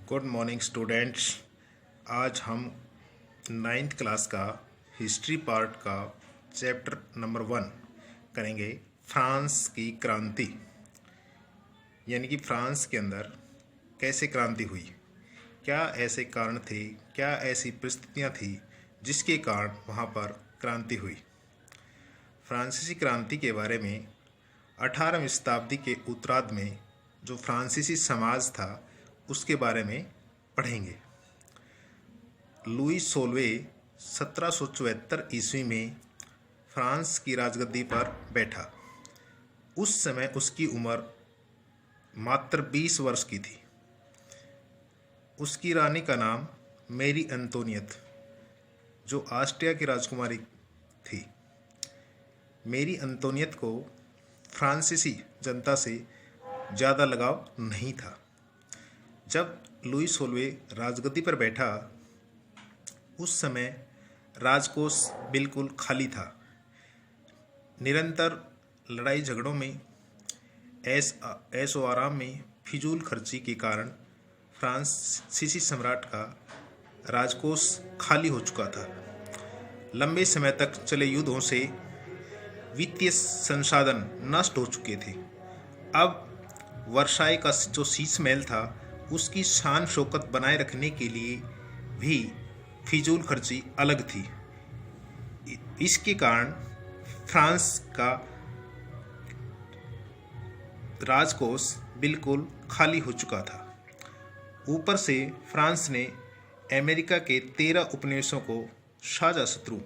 Good morning students. आज हम ninth class का हिस्ट्री पार्ट का चैप्टर नंबर 1 करेंगे। फ्रांस की क्रांति, यानी कि फ्रांस के अंदर कैसे क्रांति हुई, क्या ऐसे कारण थे, क्या ऐसी परिस्थितियां थी जिसके कारण वहां पर क्रांति हुई। फ्रांसीसी क्रांति के बारे में 18वीं शताब्दी के उत्तरार्ध में जो फ्रांसीसी समाज था उसके बारे में पढ़ेंगे। लुई सोल्वे 1774 ईस्वी में फ्रांस की राजगद्दी पर बैठा। उस समय उसकी उम्र मात्र 20 वर्ष की थी। उसकी रानी का नाम मेरी अंतोनियत, जो ऑस्ट्रिया की राजकुमारी थी। मेरी अंतोनियत को फ्रांसीसी जनता से ज़्यादा लगाव नहीं था। जब लुई सोल्वे राजगद्दी पर बैठा उस समय राजकोष बिल्कुल खाली था। निरंतर लड़ाई झगड़ों में, ऐशो आराम में फिजूल खर्ची के कारण फ्रांसीसी सम्राट का राजकोष खाली हो चुका था। लंबे समय तक चले युद्धों से वित्तीय संसाधन नष्ट हो चुके थे। अब वर्साई का जो शीश महल था उसकी शान शौकत बनाए रखने के लिए भी फिजूल खर्ची अलग थी। इसके कारण फ्रांस का राजकोष बिल्कुल खाली हो चुका था। ऊपर से फ्रांस ने अमेरिका के 13 उपनिवेशों को साझा शत्रु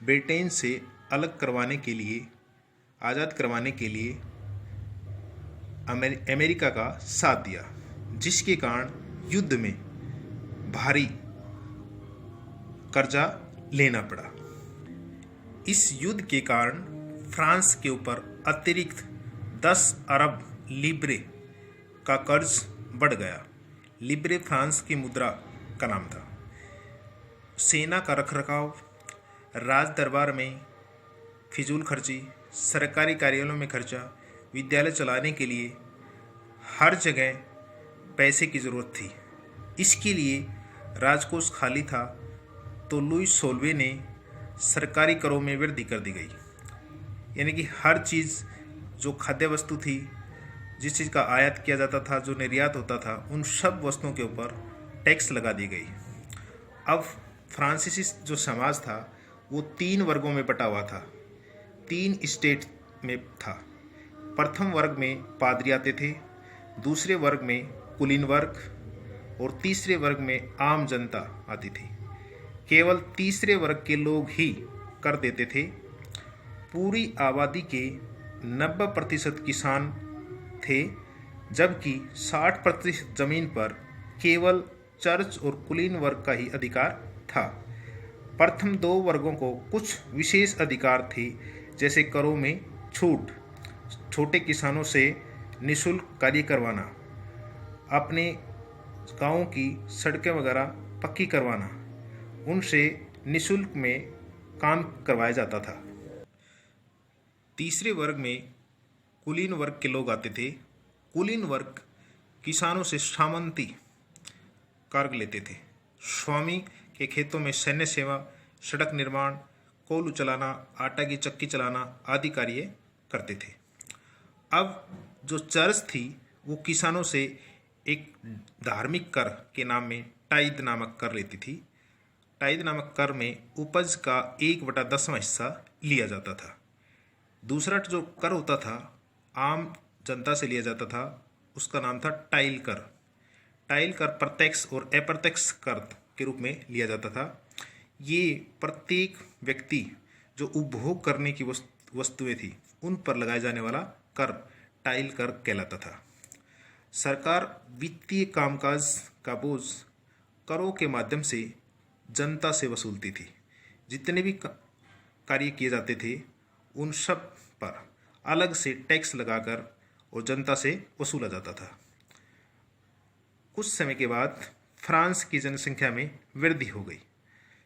ब्रिटेन से अलग करवाने के लिए, आज़ाद करवाने के लिए अमेरिका का साथ दिया, जिसके कारण युद्ध में भारी कर्जा लेना पड़ा। इस युद्ध के कारण फ्रांस के ऊपर अतिरिक्त 10 अरब लिब्रे का कर्ज बढ़ गया। लिब्रे फ्रांस की मुद्रा का नाम था। सेना का रखरखाव, राज दरबार में फिजूल खर्ची, सरकारी कार्यालयों में खर्चा, विद्यालय चलाने के लिए हर जगह पैसे की ज़रूरत थी। इसके लिए राजकोष खाली था, तो लुई सोल्वे ने सरकारी करों में वृद्धि कर दी गई। यानी कि हर चीज़ जो खाद्य वस्तु थी, जिस चीज़ का आयात किया जाता था, जो निर्यात होता था, उन सब वस्तुओं के ऊपर टैक्स लगा दी गई। अब फ्रांसीसी जो समाज था वो 3 वर्गों में बटा हुआ था, 3 स्टेट में था। प्रथम वर्ग में पादरी आते थे, दूसरे वर्ग में कुलीन वर्ग और तीसरे वर्ग में आम जनता आती थी। केवल तीसरे वर्ग के लोग ही कर देते थे। पूरी आबादी के 90% किसान थे, जबकि 60% जमीन पर केवल चर्च और कुलीन वर्ग का ही अधिकार था। प्रथम 2 वर्गों को कुछ विशेष अधिकार थे, जैसे करों में छूट, छोटे किसानों से निःशुल्क कार्य करवाना, अपने गाँव की सड़कें वगैरह पक्की करवाना, उनसे निःशुल्क में काम करवाया जाता था। तीसरे वर्ग में कुलीन वर्ग के लोग आते थे। कुलीन वर्ग किसानों से सामंती कार्य लेते थे। स्वामी के खेतों में सैन्य सेवा, सड़क निर्माण, कोयला चलाना, आटा की चक्की चलाना आदि कार्य करते थे। अब जो चर्च थी वो किसानों से एक धार्मिक कर के नाम में टाइद नामक कर लेती थी। टाइद नामक कर में उपज का 1/10वां हिस्सा लिया जाता था। दूसरा जो कर होता था आम जनता से लिया जाता था, उसका नाम था टाइल कर। टाइल कर प्रत्यक्ष और अप्रत्यक्ष कर के रूप में लिया जाता था। ये प्रत्येक व्यक्ति जो उपभोग करने की वस्तुएं थी उन पर लगाए जाने वाला कर टाइल कर कहलाता था। सरकार वित्तीय कामकाज का बोझ करों के माध्यम से जनता से वसूलती थी। जितने भी कार्य किए जाते थे उन सब पर अलग से टैक्स लगाकर और जनता से वसूला जाता था। कुछ समय के बाद फ्रांस की जनसंख्या में वृद्धि हो गई।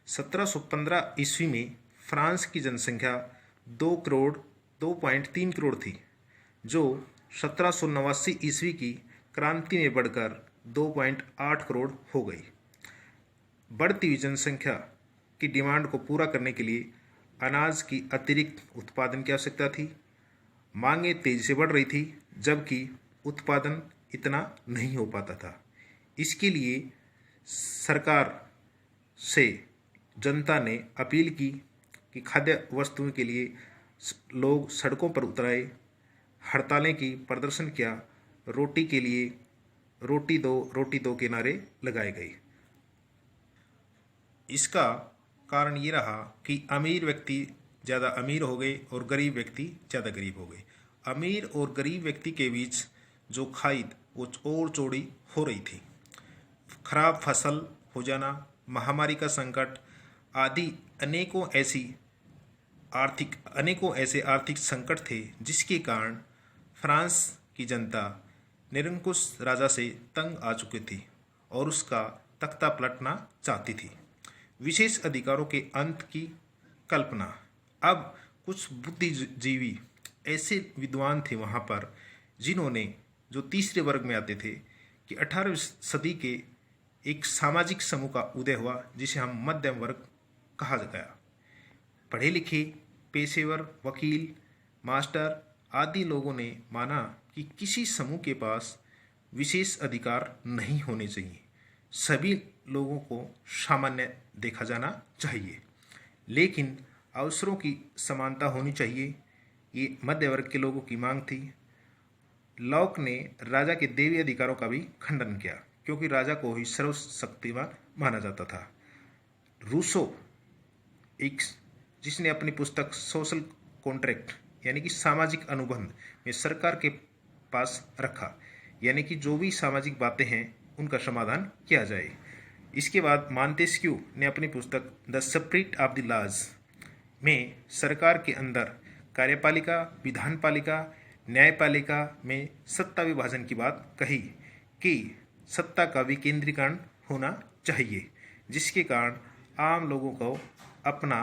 1715 ईस्वी में फ्रांस की जनसंख्या 2.3 करोड़ थी, जो 1789 ईस्वी की क्रांति में बढ़कर 2.8 करोड़ हो गई। बढ़ती हुई जनसंख्या की डिमांड को पूरा करने के लिए अनाज की अतिरिक्त उत्पादन की आवश्यकता थी। मांगें तेजी से बढ़ रही थी, जबकि उत्पादन इतना नहीं हो पाता था। इसके लिए सरकार से जनता ने अपील की कि खाद्य वस्तुओं के लिए लोग सड़कों पर उतर आए, हड़तालें की, प्रदर्शन किया, रोटी के लिए रोटी दो के नारे लगाए गए। इसका कारण ये रहा कि अमीर व्यक्ति ज़्यादा अमीर हो गए और गरीब व्यक्ति ज़्यादा गरीब हो गए। अमीर और गरीब व्यक्ति के बीच जो खाई वो और चौड़ी हो रही थी। खराब फसल हो जाना, महामारी का संकट आदि अनेकों ऐसे आर्थिक संकट थे जिसके कारण फ्रांस की जनता निरंकुश राजा से तंग आ चुकी थी और उसका तख्ता पलटना चाहती थी। विशेष अधिकारों के अंत की कल्पना। अब कुछ बुद्धिजीवी ऐसे विद्वान थे वहाँ पर जिन्होंने, जो तीसरे वर्ग में आते थे, कि 18वीं सदी के एक सामाजिक समूह का उदय हुआ जिसे हम मध्यम वर्ग कहा गया। पढ़े लिखे पेशेवर वकील, मास्टर आदि लोगों ने माना कि किसी समूह के पास विशेष अधिकार नहीं होने चाहिए, सभी लोगों को सामान्य देखा जाना चाहिए, लेकिन अवसरों की समानता होनी चाहिए। ये मध्य वर्ग के लोगों की मांग थी। लॉक ने राजा के दैवीय अधिकारों का भी खंडन किया, क्योंकि राजा को ही सर्वशक्तिमान माना जाता था। रूसो, जिसने अपनी पुस्तक सोशल कॉन्ट्रैक्ट यानी कि सामाजिक अनुबंध में सरकार के पास रखा, यानी कि जो भी सामाजिक बातें हैं उनका समाधान किया जाए। इसके बाद मॉन्टेस्क्यू ने अपनी पुस्तक the spirit of the laws में सरकार के अंदर कार्यपालिका, विधानपालिका, न्यायपालिका में सत्ता विभाजन की बात कही कि सत्ता का विकेंद्रीकरण होना चाहिए, जिसके कारण आम लोगों को अपना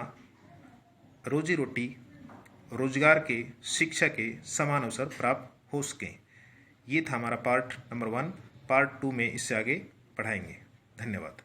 रोजी रोटी, रोजगार के, शिक्षा के समान अवसर प्राप्त हो सकें। ये था हमारा पार्ट नंबर 1। पार्ट 2 में इससे आगे पढ़ाएंगे। धन्यवाद।